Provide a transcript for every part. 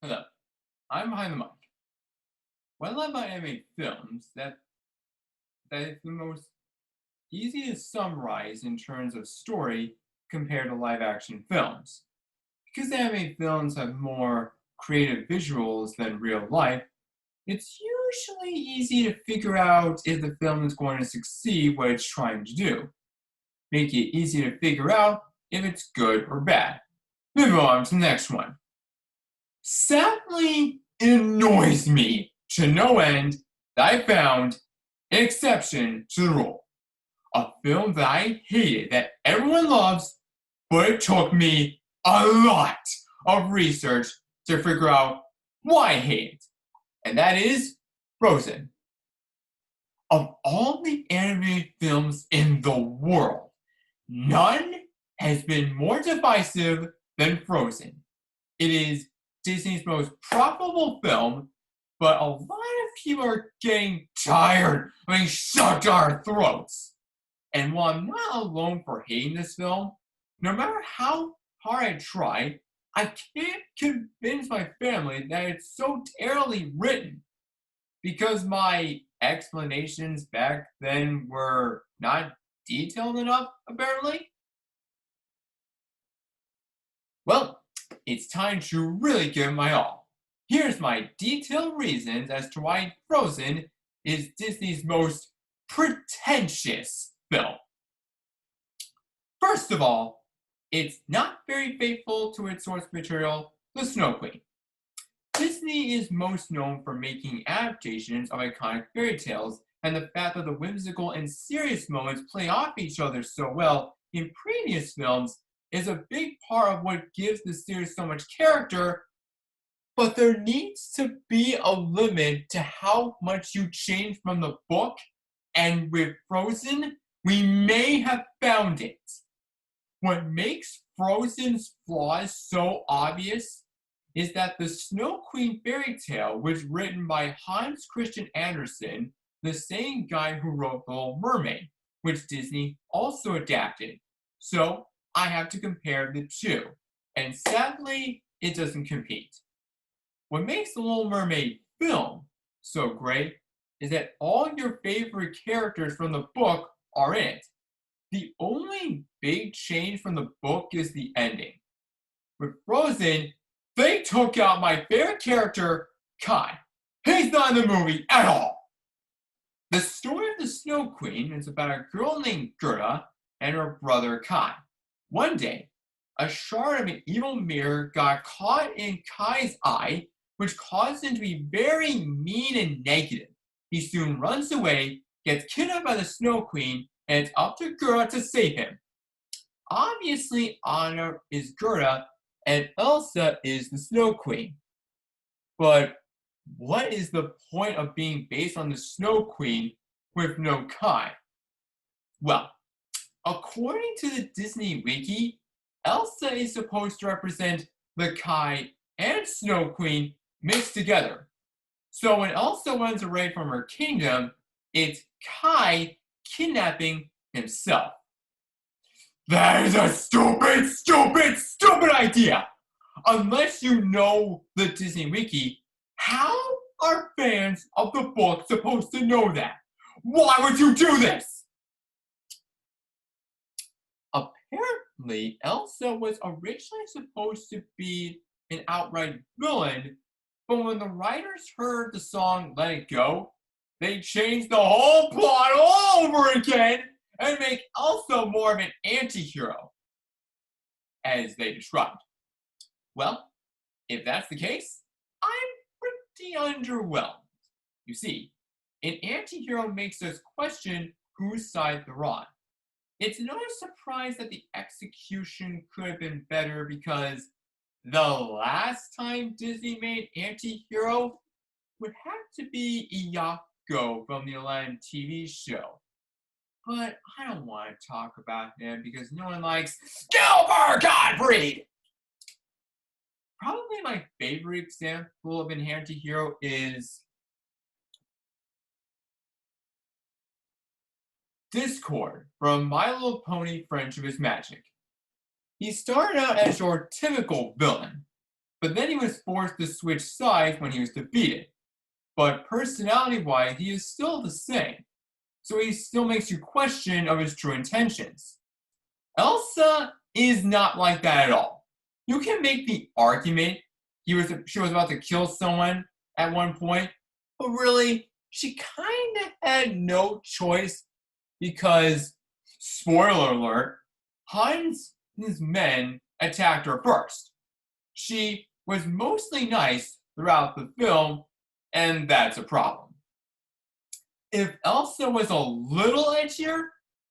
Hello, I'm behind the mic. What I love about animated films that it's the most easy to summarize in terms of story compared to live action films. Because animated films have more creative visuals than real life, it's usually easy to figure out if the film is going to succeed what it's trying to do. Make it easy to figure out if it's good or bad. Moving on to the next one. Sadly, it annoys me to no end that I found an exception to the rule. A film that I hated that everyone loves, but it took me a lot of research to figure out why I hate it. And that is Frozen. Of all the animated films in the world, none has been more divisive than Frozen. It is Disney's most profitable film, but a lot of people are getting tired of being shoved down our throats. And while I'm not alone for hating this film, no matter how hard I try, I can't convince my family that it's so terribly written because my explanations back then were not detailed enough, apparently. Well, it's time to really give my all. Here's my detailed reasons as to why Frozen is Disney's most pretentious film. First of all, it's not very faithful to its source material, the Snow Queen. Disney is most known for making adaptations of iconic fairy tales, and the fact that the whimsical and serious moments play off each other so well in previous films is a big part of what gives the series so much character, but there needs to be a limit to how much you change from the book, and with Frozen, we may have found it. What makes Frozen's flaws so obvious is that the Snow Queen fairy tale was written by Hans Christian Andersen, the same guy who wrote The Little Mermaid, which Disney also adapted. So I have to compare the two, and sadly, it doesn't compete. What makes The Little Mermaid film so great is that all your favorite characters from the book are in it. The only big change from the book is the ending. With Frozen, they took out my favorite character, Kai. He's not in the movie at all. The story of the Snow Queen is about a girl named Gerda and her brother Kai. One day, a shard of an evil mirror got caught in Kai's eye, which caused him to be very mean and negative. He soon runs away, gets kidnapped by the Snow Queen, and it's up to Gerda to save him. Obviously, Anna is Gerda, and Elsa is the Snow Queen. But what is the point of being based on the Snow Queen with no Kai? Well, according to the Disney Wiki, Elsa is supposed to represent the Kai and Snow Queen mixed together. So when Elsa runs away from her kingdom, it's Kai kidnapping himself. That is a stupid idea! Unless you know the Disney Wiki, how are fans of the book supposed to know that? Why would you do this? Apparently, Elsa was originally supposed to be an outright villain, but when the writers heard the song Let It Go, they changed the whole plot all over again and make Elsa more of an anti-hero, as they described. Well, if that's the case, I'm pretty underwhelmed. You see, an anti-hero makes us question whose side they're on. It's no surprise that the execution could have been better because the last time Disney made anti-hero would have to be Iago from the Aladdin TV show. But I don't want to talk about him because no one likes Gilbert Gottfried! Probably my favorite example of an anti-hero is Discord from My Little Pony Friendship is Magic. He started out as your typical villain, but then he was forced to switch sides when he was defeated. But personality-wise, he is still the same, so he still makes you question of his true intentions. Elsa is not like that at all. You can make the argument she was about to kill someone at one point, but really, she kind of had no choice because, spoiler alert, Hans and his men attacked her first. She was mostly nice throughout the film, and that's a problem. If Elsa was a little edgier,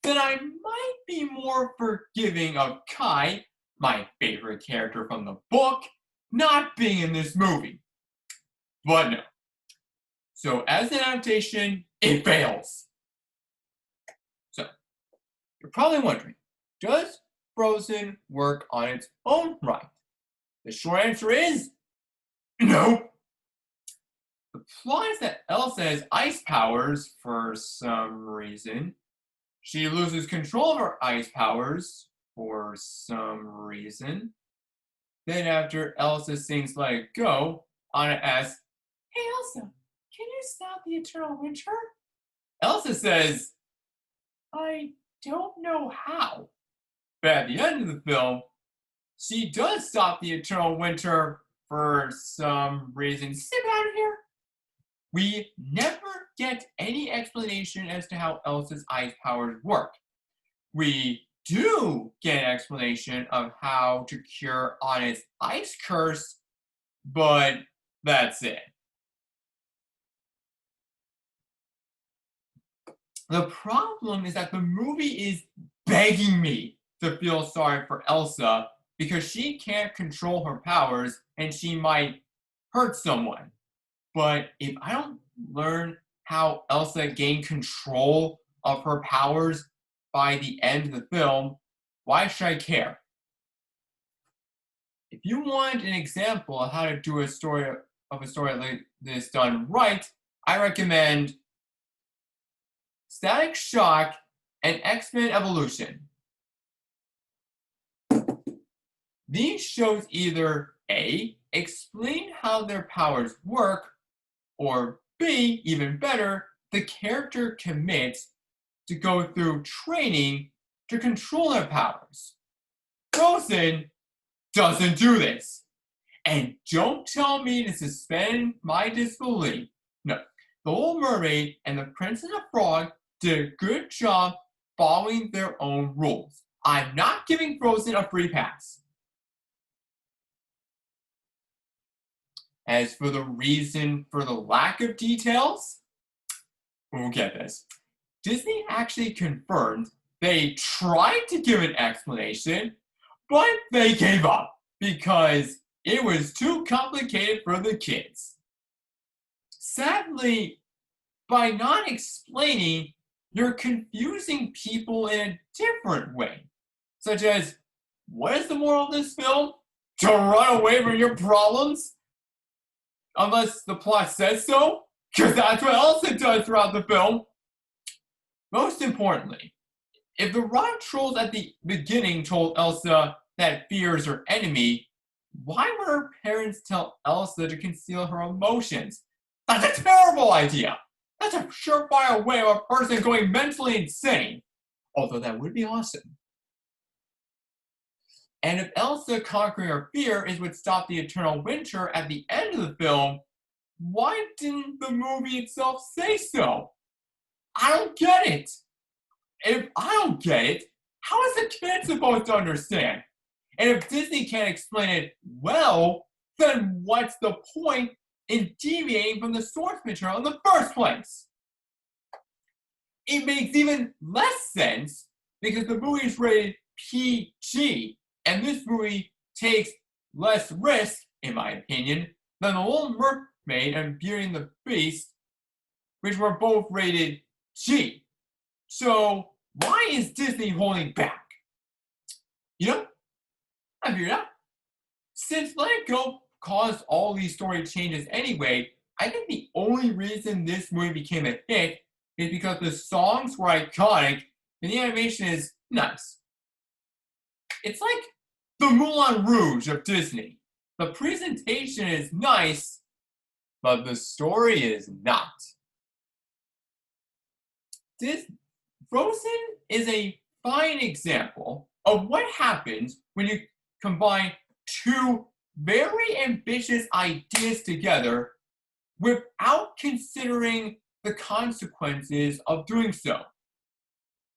then I might be more forgiving of Kai, my favorite character from the book, not being in this movie. But no. So as an adaptation, it fails. So, you're probably wondering, does Frozen work on its own right? The short answer is no. The plot is that Elsa has ice powers for some reason. She loses control of her ice powers for some reason. Then after Elsa sings Let It Go, Anna asks, "Hey Elsa, can you stop the eternal winter?" Elsa says, "I don't know how." But at the end of the film, she does stop the eternal winter for some reason. Sit out of here. We never get any explanation as to how Elsa's ice powers work. We do get an explanation of how to cure Anna's ice curse, but that's it. The problem is that the movie is begging me to feel sorry for Elsa because she can't control her powers and she might hurt someone. But if I don't learn how Elsa gained control of her powers by the end of the film, why should I care? If you want an example of how to do a story like this done right, I recommend Static Shock and X-Men Evolution. These shows either A, explain how their powers work, or B, even better, the character commits to go through training to control their powers. Frozen doesn't do this. And don't tell me to suspend my disbelief. No, The Little Mermaid and the Princess and the Frog did a good job following their own rules. I'm not giving Frozen a free pass. As for the reason for the lack of details, we'll get this. Disney actually confirmed they tried to give an explanation, but they gave up because it was too complicated for the kids. Sadly, by not explaining, you're confusing people in a different way, such as, what is the moral of this film? To run away from your problems? Unless the plot says so, because that's what Elsa does throughout the film. Most importantly, if the rock trolls at the beginning told Elsa that fear is her enemy, why would her parents tell Elsa to conceal her emotions? That's a terrible idea! That's a surefire way of a person going mentally insane. Although that would be awesome. And if Elsa conquering her fear is what stopped the eternal winter at the end of the film, why didn't the movie itself say so? I don't get it. If I don't get it, how is the kid supposed to understand? And if Disney can't explain it well, then what's the point in deviating from the source material in the first place? It makes even less sense because the movie is rated PG, and this movie takes less risk, in my opinion, than The Little Mermaid and Beauty and the Beast, which were both rated G. So why is Disney holding back? You know, I figured out. Since Let It Go caused all these story changes anyway, I think the only reason this movie became a hit is because the songs were iconic and the animation is nice. It's like the Moulin Rouge of Disney. The presentation is nice, but the story is not. This Frozen is a fine example of what happens when you combine two very ambitious ideas together without considering the consequences of doing so.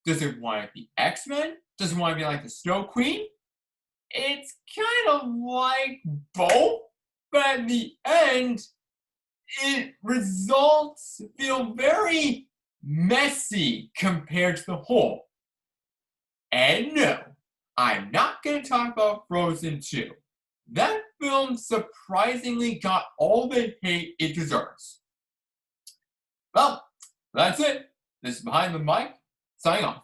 Does it want to be X-Men? Does it want to be like the Snow Queen? It's kind of like both, but at the end, it results feel very messy compared to the whole. And no, I'm not going to talk about Frozen 2. That film surprisingly got all the hate it deserves. Well, that's it. This is Behind the Mic, signing off.